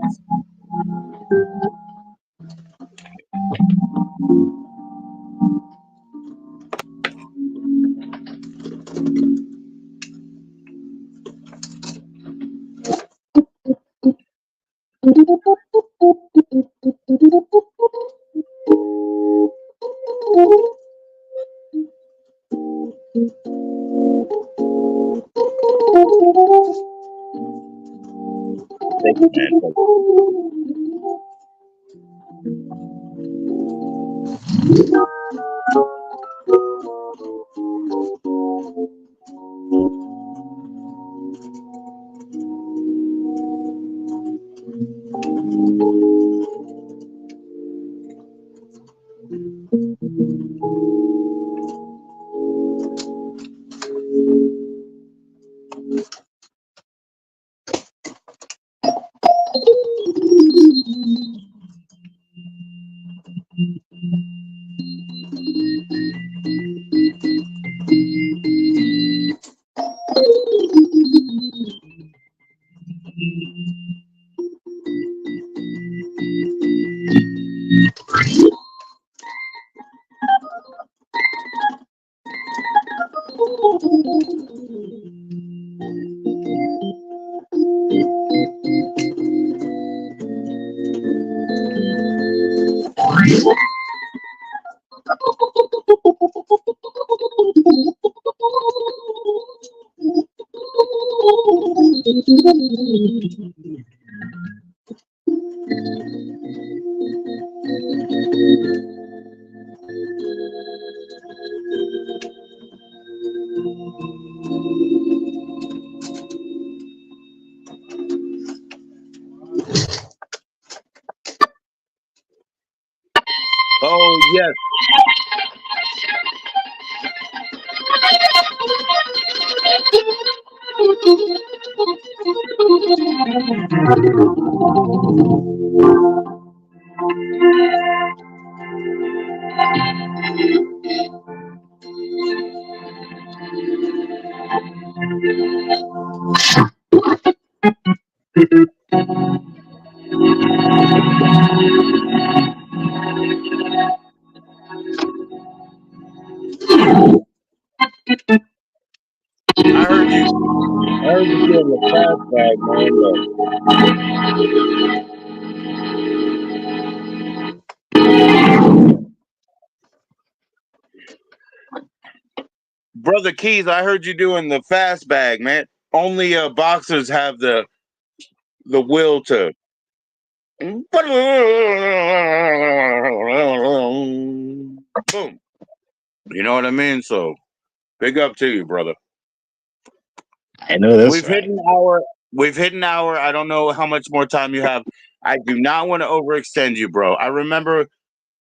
Thank you, man. Oh, yes. I heard you doing the fast bag, man. Brother Keys, I heard you doing the fast bag, man. Only boxers have the will to. Boom. You know what I mean? So big up to you, brother. I know that's We've right. hit an hour. We've hit an hour. I don't know how much more time you have. I do not want to overextend you, bro. I remember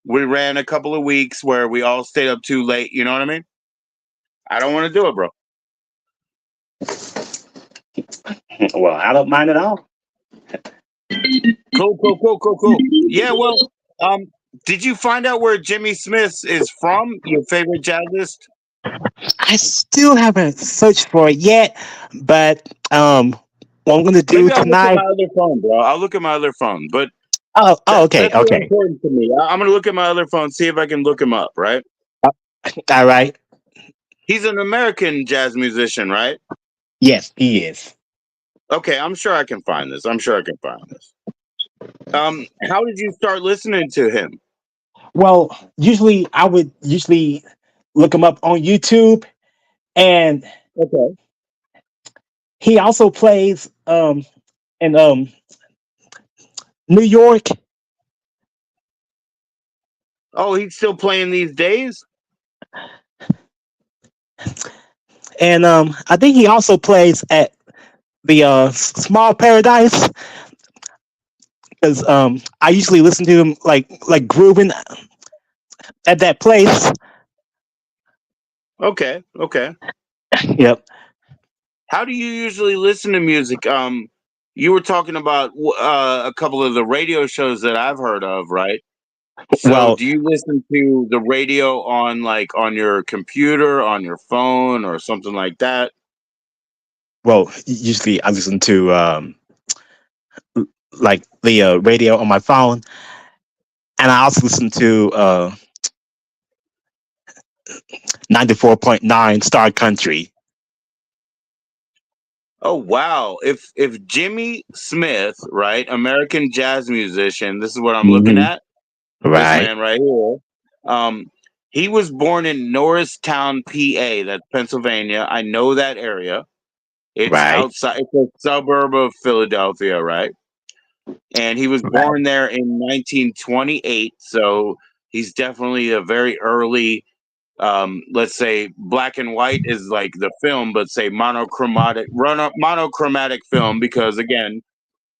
we ran a couple of weeks where we all stayed up too late. You know what I mean? I don't want to do it, bro. Well, I don't mind at all. Cool. Yeah, well, did you find out where Jimmy Smith is from? Your favorite jazzist? I still haven't searched for it yet, but what I'm gonna do Maybe I'll look at tonight. my other phone, bro. I'll look at my other phone, but Okay, that's really okay, important to me. I'm gonna look at my other phone, see if I can look him up. Right? all right. He's an American jazz musician, right? Yes, he is. Okay, I'm sure I can find this. How did you start listening to him? Well, usually I would look him up on YouTube, and Okay. he also plays in New York, Oh, he's still playing these days? and I think he also plays at the Small Paradise, because I usually listen to him like grooving at that place. Okay. Yep. How do you usually listen to music? You were talking about a couple of the radio shows that I've heard of, right? So, Well, do you listen to the radio on your computer, on your phone, or something like that? usually I listen to like the radio on my phone, and I also listen to 94.9 Star Country. Oh wow! If Jimmy Smith, right, American jazz musician, this is what I'm looking Hmm. at. This Right, man right here. Um, he was born in Norristown, PA. That's Pennsylvania. I know that area. It's right, outside. It's a suburb of Philadelphia, right? And he was right, born there in 1928. So he's definitely a very early. Let's say black and white is like the film, but say monochromatic film, because again,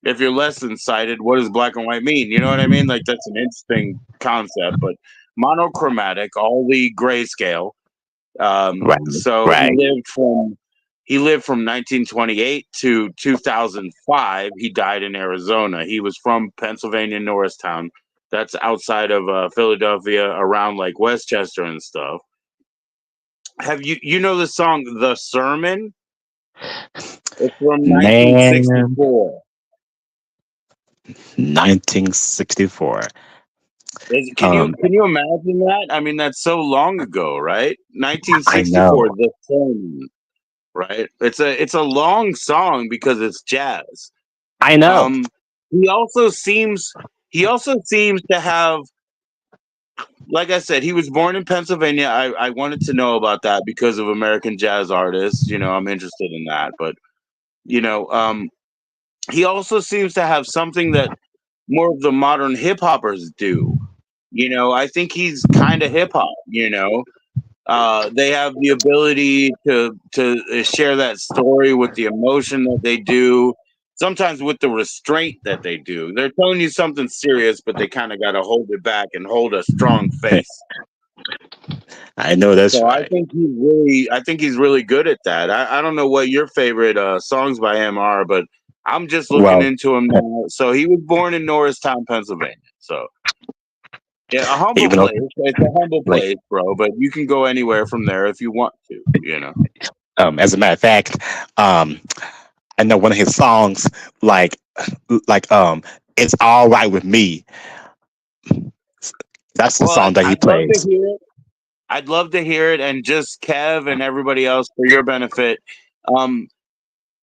if you're less sighted, what does black and white mean? You know what I mean? Like that's an interesting concept, but monochromatic, all the grayscale. right, So right. he lived from 1928 to 2005. He died in Arizona. He was from Pennsylvania, Norristown. That's outside of Philadelphia, around like Westchester and stuff. Have you know the song "The Sermon"? It's from Man, 1964. 1964. Can you Um, imagine that? I mean, that's so long ago, right? I 1964, know, The Sermon, right? It's a long song because it's jazz. I know. Um, he also seems to have, like I said, he was born in Pennsylvania. I wanted to know about that because of American jazz artists. I'm interested in that, but you know, um, he also seems to have something that more of the modern hip hoppers do. I think he's kind of hip hop. They have the ability to share that story with the emotion that they do. Sometimes with the restraint that they do. They're telling you something serious, but they kind of got to hold it back and hold a strong face. I know that's So right. I think he's really good at that. I don't know what your favorite songs by him are, but I'm just looking Well, into him now. So he was born in Norristown, Pennsylvania. So yeah, a humble even though, place. It's a humble like, place, bro. But you can go anywhere from there if you want to. as a matter of fact, um, I know one of his songs, like, "It's All Right with Me." That's the Well, song that he I'd love to plays. hear it. I'd love to hear it, and just Kev and everybody else for your benefit. Um,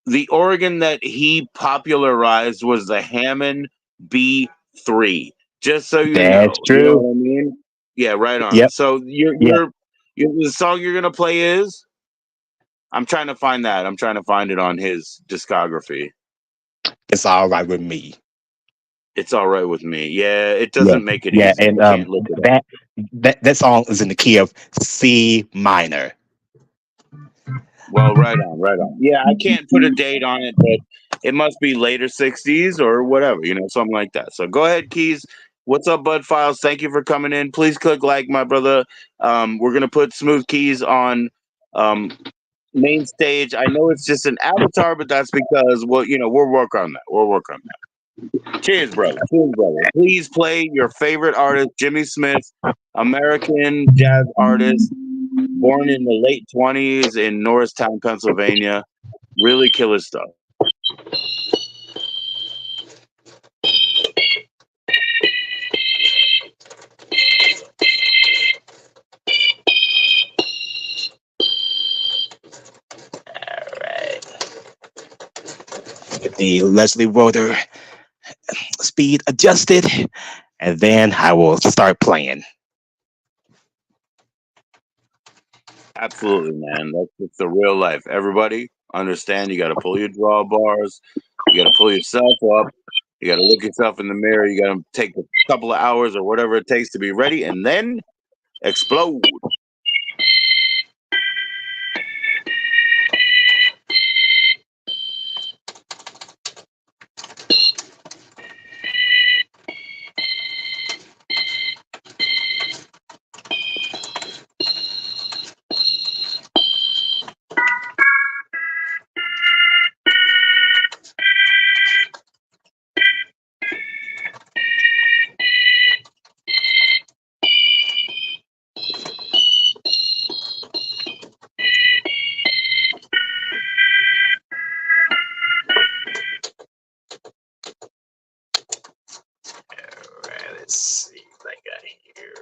the organ that he popularized was the Hammond B3. Just so you know, That's you know true. what I mean? Yeah, right on. Yep. So Yep. the song you're gonna play is. I'm trying to find that. I'm trying to find it on his discography. It's all right with me. It's all right with me. Yeah, it Yeah. doesn't make it Yeah. easy. And You can't look it up. that song is in the key of C minor. Well, right on, right on. Yeah, I can't put a date on it, but it must be later 60s or whatever, something like that. So go ahead, Keys. What's up, Bud Files? Thank you for coming in. Please click like, my brother. We're gonna put Smooth Keys on main stage. I know it's just an avatar, but that's because we'll work on that. We'll work on that. Cheers, brother. Cheers, brother. Please play your favorite artist, Jimmy Smith, American jazz artist, born in the late 20s in Norristown, Pennsylvania. Really killer stuff. All right. Get the Leslie Roder speed adjusted, and then I will start playing. Absolutely, man. That's just the real life. Everybody understand you got to pull your drawbars. You got to pull yourself up. You got to look yourself in the mirror. You got to take a couple of hours or whatever it takes to be ready and then explode. All right, let's see what I got here.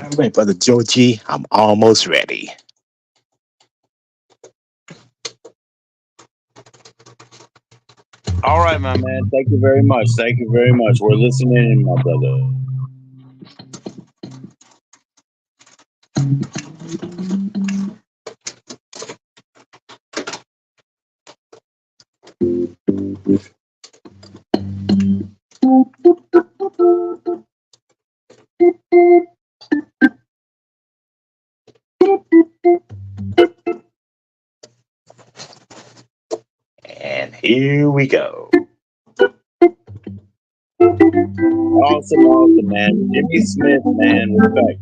All right, brother Georgie, I'm almost ready. All right, my man. Thank you very much. Thank you very much. We're listening in, my brother. And here we go. Awesome, awesome, man. Jimmy Smith, man. Respect.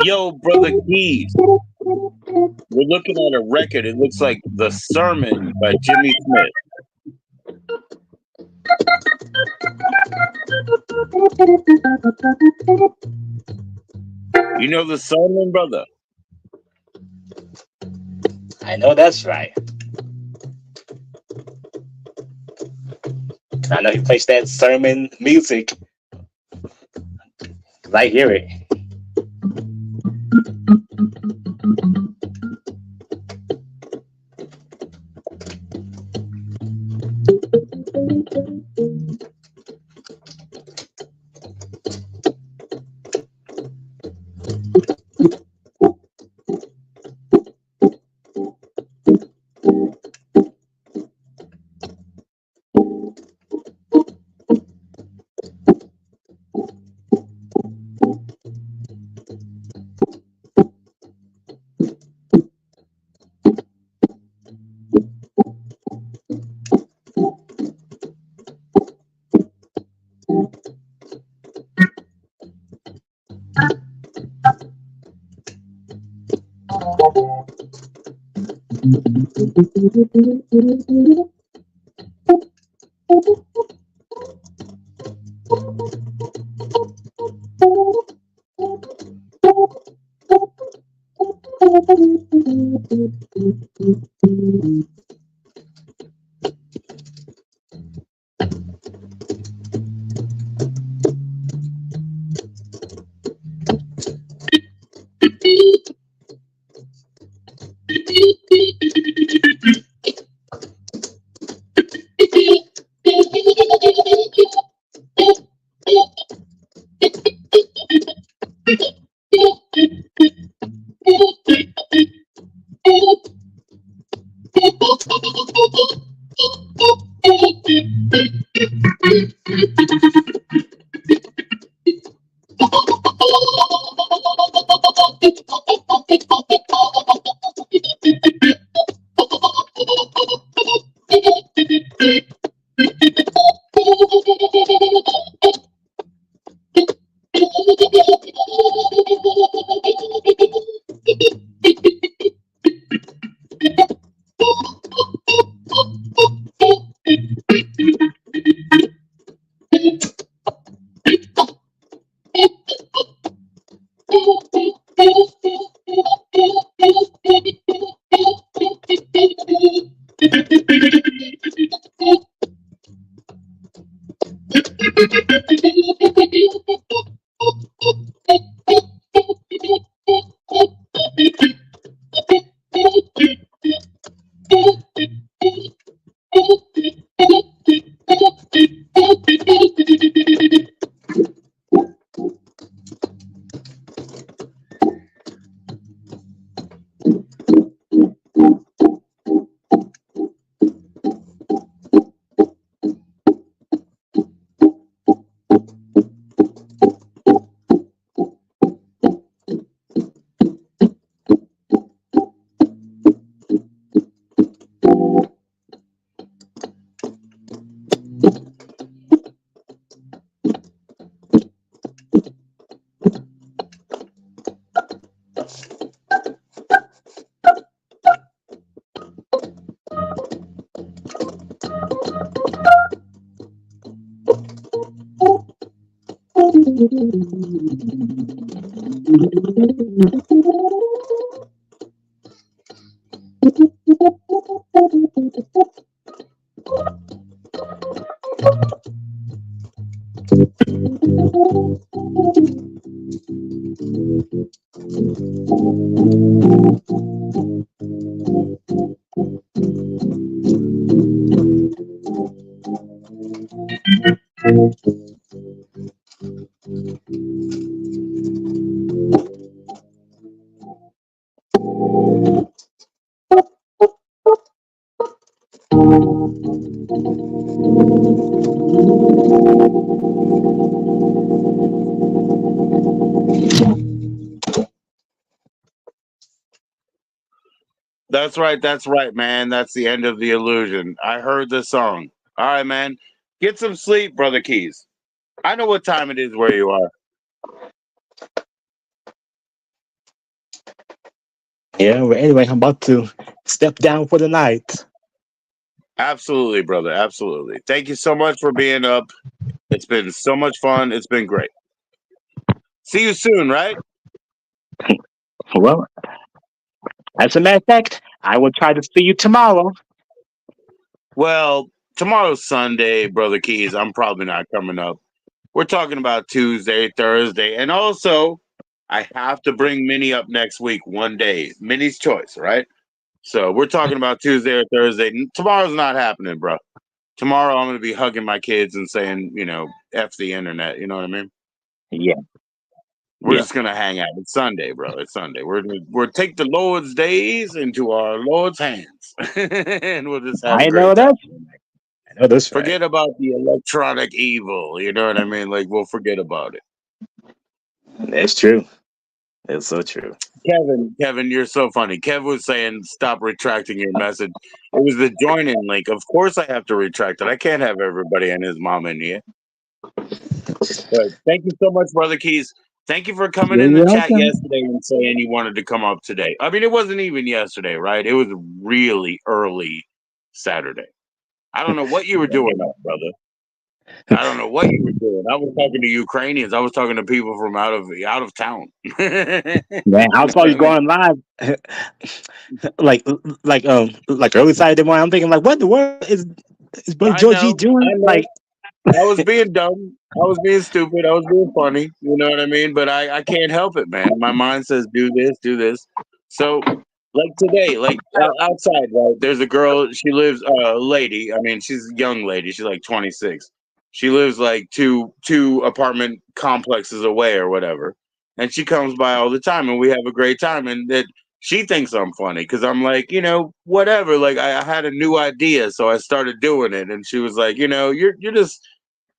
Yo, brother Keys. We're looking at a record. It looks like The Sermon by Jimmy Smith. You know The Sermon, brother? I know that's right. I know he plays that sermon music. 'Cause I hear it. That's right, man. That's the end of the illusion. I heard the song. All right, man. Get some sleep, brother Keys. I know what time it is where you are. Yeah, well, anyway, I'm about to step down for the night. Absolutely, brother. Absolutely. Thank you so much for being up. It's been so much fun. It's been great. See you soon, right? Well, as a matter of fact, I will try to see you tomorrow. Well, tomorrow's Sunday, brother Keys. I'm probably not coming up. We're talking about Tuesday, Thursday, and also I have to bring Minnie up next week, one day. Minnie's choice, right? So we're talking about Tuesday or Thursday. Tomorrow's not happening, bro. Tomorrow I'm gonna be hugging my kids and saying, F the internet. You know what I mean? Yeah, We're yeah. just gonna hang out. It's Sunday, bro. It's Sunday. We're take the Lord's days into our Lord's hands, and we'll just have a I know great that. time. I know that's right. Forget about the electronic evil. You know what I mean? Like we'll forget about it. That's true. That's so true. Kevin, you're so funny. Kev was saying, "Stop retracting your message." It was the join-in link. Of course, I have to retract it. I can't have everybody and his mom in here. But thank you so much, brother Keys. Thank you for coming You're in the chat welcome. yesterday and saying you wanted to come up today. I mean, it wasn't even yesterday, right? It was really early Saturday. I don't know what you were doing up, brother. I don't know what you were doing. I was talking to Ukrainians. I was talking to people from out of town. Man, I was probably going live like like early Saturday morning. I'm thinking like, what in the world is Brother I Georgie know, doing? I know. Like, I was being dumb. I was being stupid. I was being funny. You know what I mean? But I can't help it, man. My mind says do this, do this. So, like today, like outside, right? There's a girl. She lives, lady. I mean, she's a young lady. She's like 26. She lives like two apartment complexes away or whatever. And she comes by all the time, and we have a great time. And that she thinks I'm funny because I'm like, whatever. Like I had a new idea, so I started doing it. And she was like, you're just.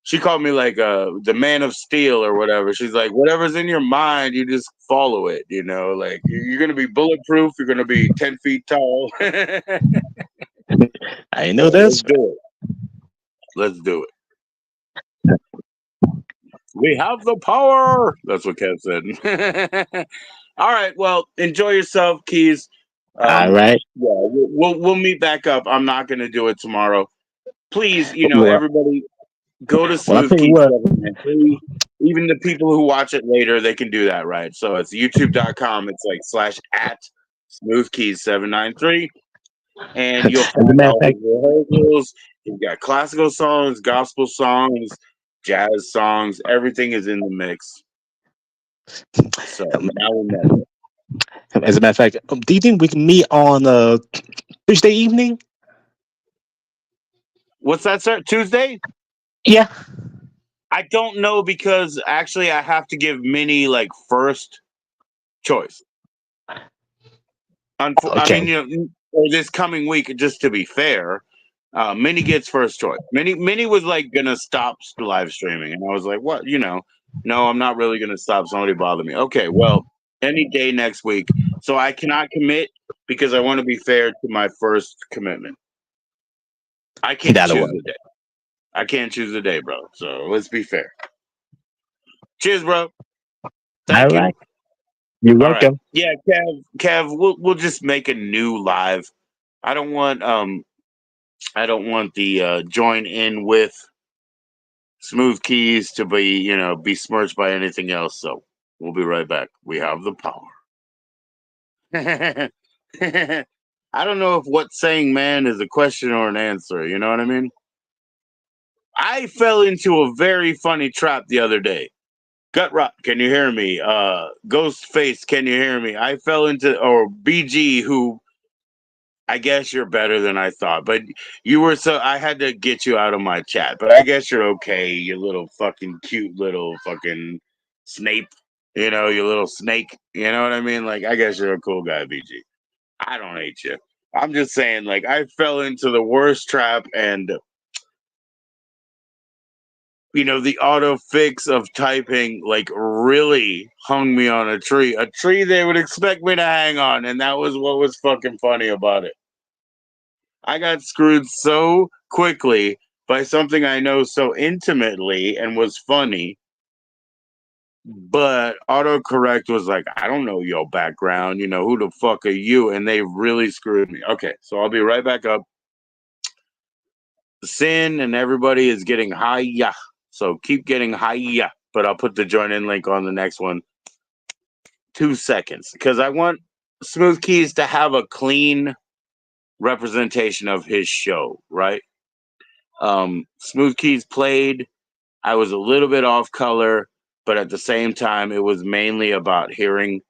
She called me like the man of steel or whatever. She's like, whatever's in your mind, you just follow it. Like you're gonna be bulletproof. You're gonna be 10 feet tall. So I know this. let's do it. Let's do it. We have the power. That's what Kev said. All right. Well, enjoy yourself, Keys. All right. Yeah, we'll meet back up. I'm not gonna do it tomorrow. Please, Well, everybody go to well, I Smooth tell you Keys what. 793. Even the people who watch it later, they can do that, right? So it's youtube.com. It's like /@ Smooth Keys 793. And you'll As a find matter of all his fact, rehearsals. You've got classical songs, gospel songs, jazz songs. Everything is in the mix. So now we know. as a matter of fact, do you think we can meet on Tuesday evening? What's that, sir? Tuesday? Yeah. I don't know because actually I have to give Minnie like first choice. I Okay. mean, or this coming week, just to be fair, Minnie gets first choice. Minnie was like gonna stop live streaming, and I was like, "What? No, I'm not really gonna stop. Somebody bother me." Okay, well, any day next week. So I cannot commit because I want to be fair to my first commitment. I can't That'll choose work. the day. I can't choose the day, bro. So let's be fair. Cheers, bro. All Thank you. right. You're All right. welcome. Yeah, Kev, we'll just make a new live. I don't want the join in with Smooth Keys to be besmirched by anything else. So we'll be right back. We have the power. I don't know if what's saying man is a question or an answer. You know what I mean? I fell into a very funny trap the other day. Gut Rock, can you hear me? Ghostface, can you hear me? I fell into, or BG, who I guess you're better than I thought, but I had to get you out of my chat, but I guess you're okay, you little fucking cute little fucking Snape, you little snake, you know what I mean? Like, I guess you're a cool guy, BG. I don't hate you. I'm just saying, like, I fell into the worst trap, and the auto fix of typing like really hung me on a tree they would expect me to hang on, and that was what was fucking funny about it. I got screwed so quickly by something I know so intimately and was funny, but autocorrect was like, I don't know your background, who the fuck are you? And they really screwed me. Okay, so I'll be right back up. Sin and everybody is getting high, so keep getting high, but I'll put the join in link on the next one. 2 seconds, because I want Smooth Keys to have a clean representation of his show, right? Smooth Keys played. I was a little bit off color, but at the same time, it was mainly about hearing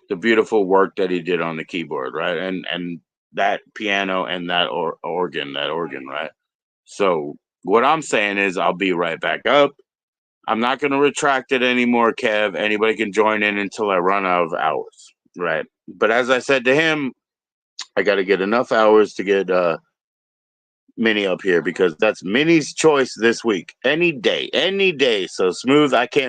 the beautiful work that he did on the keyboard, right? And that piano and that organ, right? So what I'm saying is, I'll be right back up. I'm not going to retract it anymore, Kev. Anybody can join in until I run out of hours, right? But as I said to him, I got to get enough hours to get Minnie up here, because that's Minnie's choice this week. Any day. So Smooth, I can't